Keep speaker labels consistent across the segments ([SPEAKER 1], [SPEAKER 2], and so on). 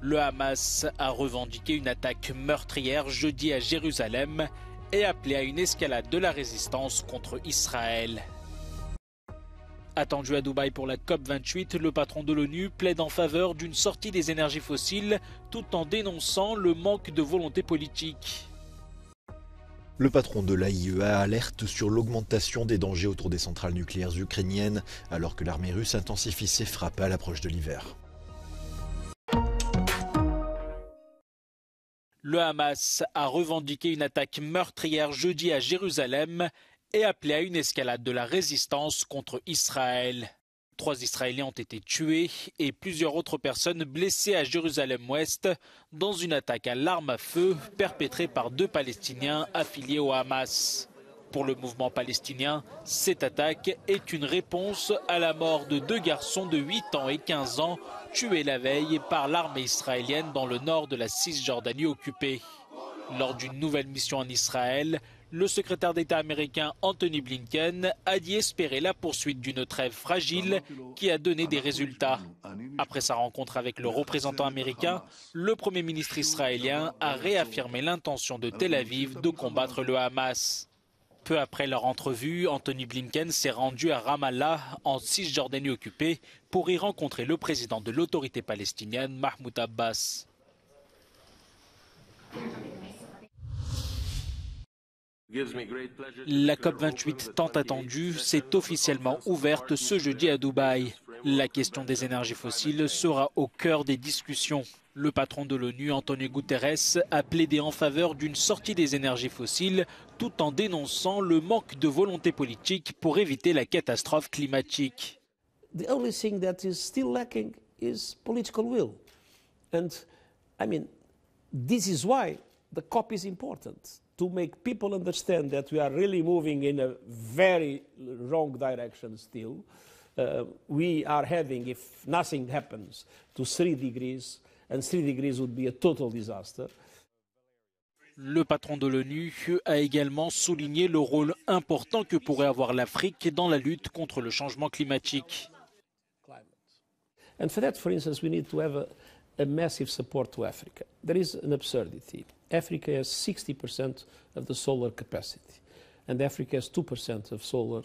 [SPEAKER 1] Le Hamas a revendiqué une attaque meurtrière jeudi à Jérusalem et appelé à une escalade de la résistance contre Israël. Attendu à Dubaï pour la COP28, le patron de l'ONU plaide en faveur d'une sortie des énergies fossiles tout en dénonçant le manque de volonté politique.
[SPEAKER 2] Le patron de l'AIEA alerte sur l'augmentation des dangers autour des centrales nucléaires ukrainiennes alors que l'armée russe intensifie ses frappes à l'approche de l'hiver.
[SPEAKER 1] Le Hamas a revendiqué une attaque meurtrière jeudi à Jérusalem et appelé à une escalade de la résistance contre Israël. 3 Israéliens ont été tués et plusieurs autres personnes blessées à Jérusalem-Ouest dans une attaque à l'arme à feu perpétrée par 2 Palestiniens affiliés au Hamas. Pour le mouvement palestinien, cette attaque est une réponse à la mort de 2 garçons de 8 ans et 15 ans tués la veille par l'armée israélienne dans le nord de la Cisjordanie occupée. Lors d'une nouvelle mission en Israël, le secrétaire d'État américain Anthony Blinken a dit espérer la poursuite d'une trêve fragile qui a donné des résultats. Après sa rencontre avec le représentant américain, le Premier ministre israélien a réaffirmé l'intention de Tel Aviv de combattre le Hamas. Peu après leur entrevue, Anthony Blinken s'est rendu à Ramallah, en Cisjordanie occupée, pour y rencontrer le président de l'autorité palestinienne, Mahmoud Abbas. La COP28 tant attendue s'est officiellement ouverte ce jeudi à Dubaï. La question des énergies fossiles sera au cœur des discussions. Le patron de l'ONU, Antonio Guterres, a plaidé en faveur d'une sortie des énergies fossiles tout en dénonçant le manque de volonté politique pour éviter la catastrophe climatique.
[SPEAKER 3] The only thing that is still lacking is political will. And I mean, this is why the COP is important. To make people understand that we are really moving in a very wrong direction still. We are heading, if nothing happens, to 3 degrees, and 3 degrees would be a total disaster.
[SPEAKER 1] Le patron de l'ONU a également souligné le rôle important que pourrait avoir l'Afrique dans la lutte contre le changement climatique.
[SPEAKER 3] And for that, for instance, we need to have a massive support to Africa. There is an absurdity. Africa has 60% of the solar capacity, and Africa has 2% of solar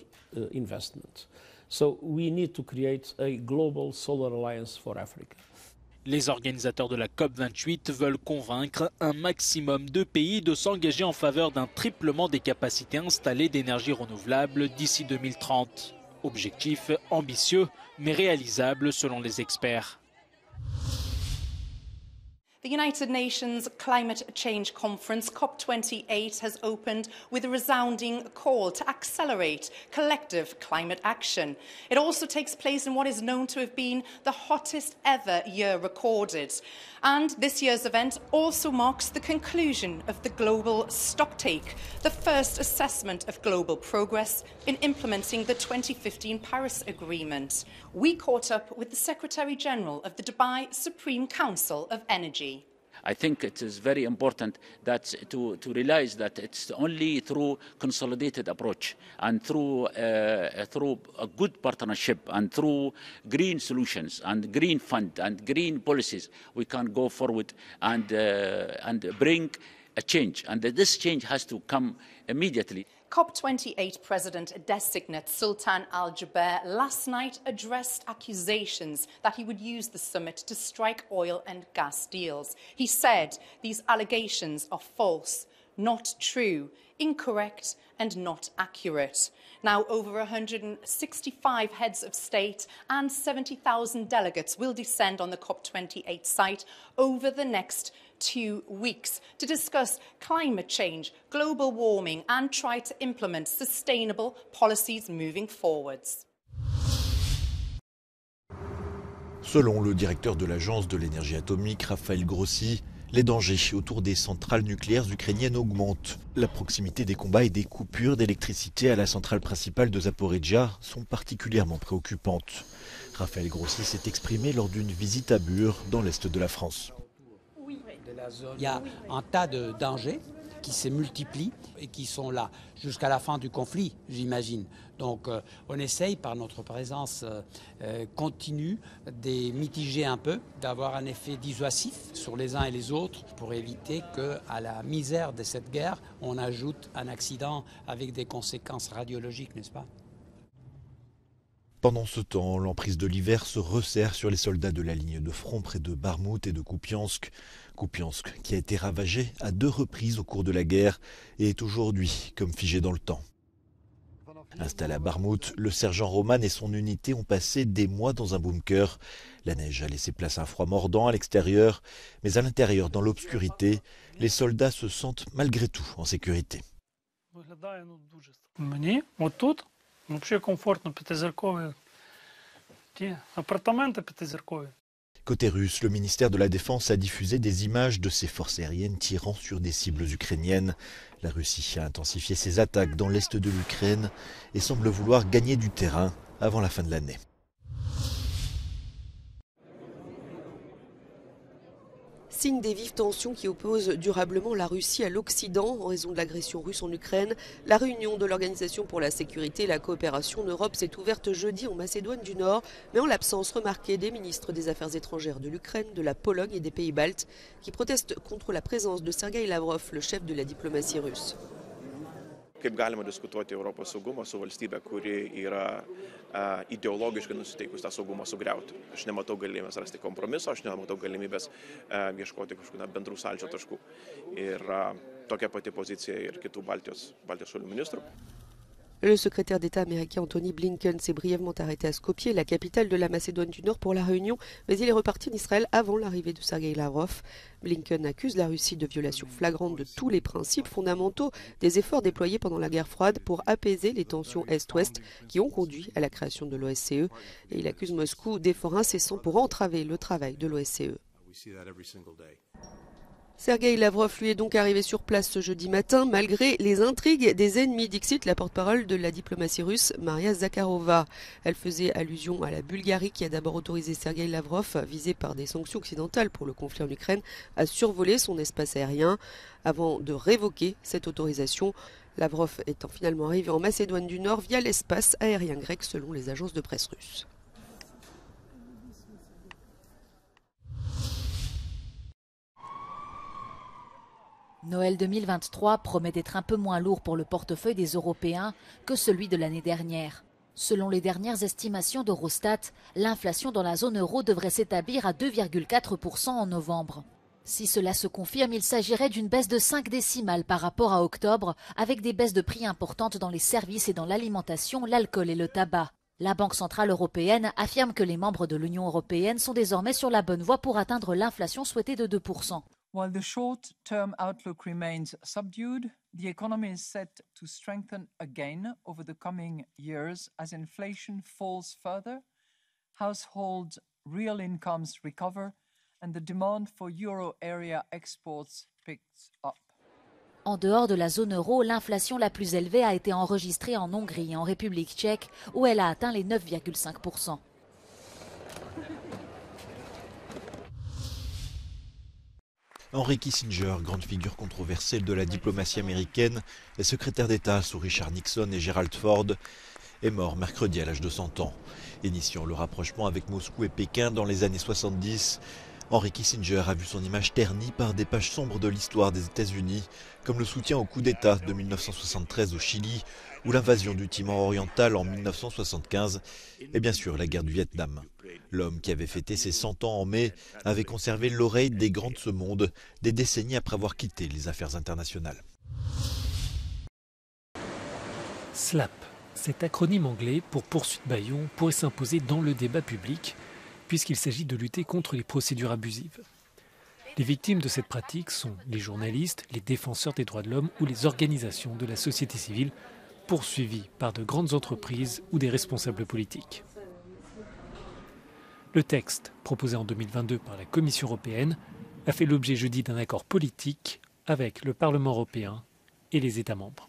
[SPEAKER 3] investment. So we need to create a global solar alliance for Africa.
[SPEAKER 1] Les organisateurs de la COP28 veulent convaincre un maximum de pays de s'engager en faveur d'un triplement des capacités installées d'énergie renouvelable d'ici 2030. Objectif ambitieux, mais réalisable selon les experts.
[SPEAKER 4] The United Nations Climate Change Conference, COP28, has opened with a resounding call to accelerate collective climate action. It also takes place in what is known to have been the hottest ever year recorded. And this year's event also marks the conclusion of the global stocktake, the first assessment of global progress in implementing the 2015 Paris Agreement. We caught up with the Secretary-General of the Dubai Supreme Council of Energy.
[SPEAKER 5] I think it is very important that to realize that it's only through consolidated approach and through a good partnership and through green solutions and green fund and green policies we can go forward and bring a change. And this change has to come immediately.
[SPEAKER 4] COP28 President-designate Sultan Al-Jaber last night addressed accusations that he would use the summit to strike oil and gas deals. He said these allegations are false, not true, incorrect and not accurate. Now, over 165 heads of state and 70,000 delegates will descend on the COP28 site over the next 2 weeks to discuss climate change, global warming and try to implement sustainable policies moving forwards.
[SPEAKER 2] Selon le directeur de l'Agence de l'énergie atomique, Raphaël Grossi, les dangers autour des centrales nucléaires ukrainiennes augmentent. La proximité des combats et des coupures d'électricité à la centrale principale de Zaporijjia sont particulièrement préoccupantes. Raphaël Grossi s'est exprimé lors d'une visite à Bure, dans l'est de la France.
[SPEAKER 6] Il y a un tas de dangers qui se multiplient et qui sont là jusqu'à la fin du conflit, j'imagine. Donc on essaye par notre présence continue de mitiger un peu, d'avoir un effet dissuasif sur les uns et les autres pour éviter qu'à la misère de cette guerre, on ajoute un accident avec des conséquences radiologiques, n'est-ce pas ?
[SPEAKER 2] Pendant ce temps, l'emprise de l'hiver se resserre sur les soldats de la ligne de front près de Barmout et de Kupiansk. Kupiansk qui a été ravagé à 2 reprises au cours de la guerre et est aujourd'hui comme figé dans le temps. Installé à Barmout, le sergent Roman et son unité ont passé des mois dans un bunker. La neige a laissé place à un froid mordant à l'extérieur, mais à l'intérieur, dans l'obscurité, les soldats se sentent malgré tout en sécurité. Côté russe, le ministère de la Défense a diffusé des images de ses forces aériennes tirant sur des cibles ukrainiennes. La Russie a intensifié ses attaques dans l'est de l'Ukraine et semble vouloir gagner du terrain avant la fin de l'année.
[SPEAKER 7] Signe des vives tensions qui opposent durablement la Russie à l'Occident en raison de l'agression russe en Ukraine. La réunion de l'Organisation pour la sécurité et la coopération en Europe s'est ouverte jeudi en Macédoine du Nord, mais en l'absence remarquée des ministres des Affaires étrangères de l'Ukraine, de la Pologne et des pays baltes, qui protestent contre la présence de Sergueï Lavrov, le chef de la diplomatie russe.
[SPEAKER 8] Kaip galima diskutuoti Europos saugumą su valstybe, kuri yra ideologiškai nusiteikus tą saugumą sugriauti. Aš nematau galimybės rasti kompromiso, aš nematau galimybės ieškoti kažkokių bendrų sąlyčio taškų. Ir tokia pati pozicija ir kitų Baltijos šalių ministrų.
[SPEAKER 7] Le secrétaire d'État américain Antony Blinken s'est brièvement arrêté à Skopje, la capitale de la Macédoine du Nord, pour la réunion, mais il est reparti en Israël avant l'arrivée de Sergueï Lavrov. Blinken accuse la Russie de violation flagrante de tous les principes fondamentaux des efforts déployés pendant la guerre froide pour apaiser les tensions Est-Ouest qui ont conduit à la création de l'OSCE. Et il accuse Moscou d'efforts incessants pour entraver le travail de l'OSCE. Sergueï Lavrov lui est donc arrivé sur place ce jeudi matin, malgré les intrigues des ennemis, dixit la porte-parole de la diplomatie russe, Maria Zakharova. Elle faisait allusion à la Bulgarie qui a d'abord autorisé Sergueï Lavrov, visé par des sanctions occidentales pour le conflit en Ukraine, à survoler son espace aérien. Avant de révoquer cette autorisation, Lavrov étant finalement arrivé en Macédoine du Nord via l'espace aérien grec selon les agences de presse russes.
[SPEAKER 9] Noël 2023 promet d'être un peu moins lourd pour le portefeuille des Européens que celui de l'année dernière. Selon les dernières estimations d'Eurostat, l'inflation dans la zone euro devrait s'établir à 2,4% en novembre. Si cela se confirme, il s'agirait d'une baisse de 5 décimales par rapport à octobre, avec des baisses de prix importantes dans les services et dans l'alimentation, l'alcool et le tabac. La Banque centrale européenne affirme que les membres de l'Union européenne sont désormais sur la bonne voie pour atteindre l'inflation souhaitée de 2%.
[SPEAKER 10] While the short-term outlook remains subdued, the economy is set to strengthen again over the coming years as inflation falls further, household real incomes recover, and the demand for euro area exports picks up.
[SPEAKER 9] En dehors de la zone euro, l'inflation la plus élevée a été enregistrée en Hongrie et en République tchèque, où elle a atteint les 9,5%.
[SPEAKER 2] Henry Kissinger, grande figure controversée de la diplomatie américaine, et secrétaire d'État sous Richard Nixon et Gerald Ford, est mort mercredi à l'âge de 100 ans. Initiant le rapprochement avec Moscou et Pékin dans les années 70, Henry Kissinger a vu son image ternie par des pages sombres de l'histoire des États-Unis, comme le soutien au coup d'État de 1973 au Chili, ou l'invasion du Timor oriental en 1975, et bien sûr la guerre du Vietnam. L'homme qui avait fêté ses 100 ans en mai avait conservé l'oreille des grands de ce monde, des décennies après avoir quitté les affaires internationales.
[SPEAKER 11] SLAPP, cet acronyme anglais pour poursuite bâillon, pourrait s'imposer dans le débat public, puisqu'il s'agit de lutter contre les procédures abusives. Les victimes de cette pratique sont les journalistes, les défenseurs des droits de l'homme ou les organisations de la société civile poursuivies par de grandes entreprises ou des responsables politiques. Le texte, proposé en 2022 par la Commission européenne, a fait l'objet jeudi d'un accord politique avec le Parlement européen et les États membres.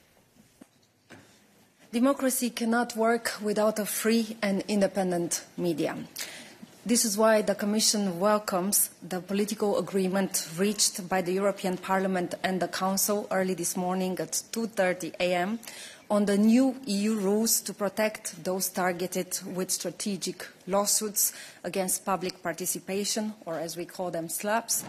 [SPEAKER 12] Democracy cannot work without a free and independent media. This is why the Commission welcomes the political agreement reached by the European Parliament and the Council early this morning at 2:30 a.m. on the new EU rules to protect those targeted with strategic lawsuits against public participation, or as we call them, SLAPs.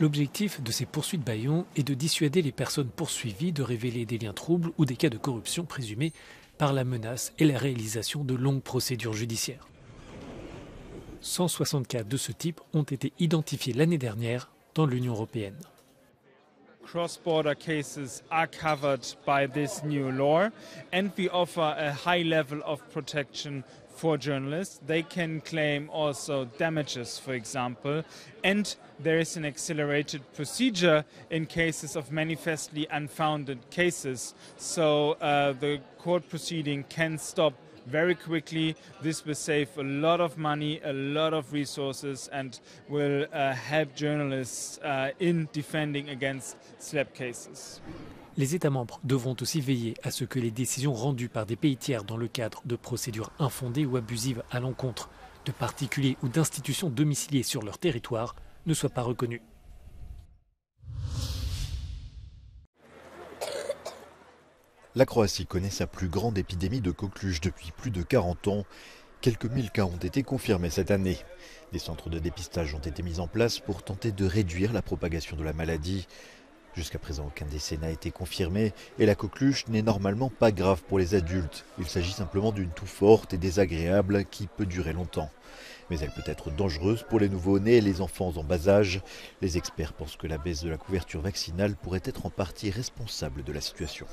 [SPEAKER 11] L'objectif de ces poursuites bâillons est de dissuader les personnes poursuivies de révéler des liens troubles ou des cas de corruption présumés par la menace et la réalisation de longues procédures judiciaires. 160 cas de ce type ont été identifiés l'année dernière dans l'Union européenne.
[SPEAKER 13] Cross-border cases are covered by this new law, and we offer a high level of protection for journalists. They can claim also damages, for example, and there is an accelerated procedure in cases of manifestly unfounded cases. So the court proceeding can stop very quickly. This will save a lot of money, a lot of resources, and will help journalists in defending against SLAPP cases.
[SPEAKER 11] Les États membres devront aussi veiller à ce que les décisions rendues par des pays tiers dans le cadre de procédures infondées ou abusives à l'encontre de particuliers ou d'institutions domiciliées sur leur territoire ne soient pas reconnues.
[SPEAKER 2] La Croatie connaît sa plus grande épidémie de coqueluche depuis plus de 40 ans. Quelques 1000 cas ont été confirmés cette année. Des centres de dépistage ont été mis en place pour tenter de réduire la propagation de la maladie. Jusqu'à présent, aucun décès n'a été confirmé et la coqueluche n'est normalement pas grave pour les adultes. Il s'agit simplement d'une toux forte et désagréable qui peut durer longtemps. Mais elle peut être dangereuse pour les nouveau-nés et les enfants en bas âge. Les experts pensent que la baisse de la couverture vaccinale pourrait être en partie responsable de la situation.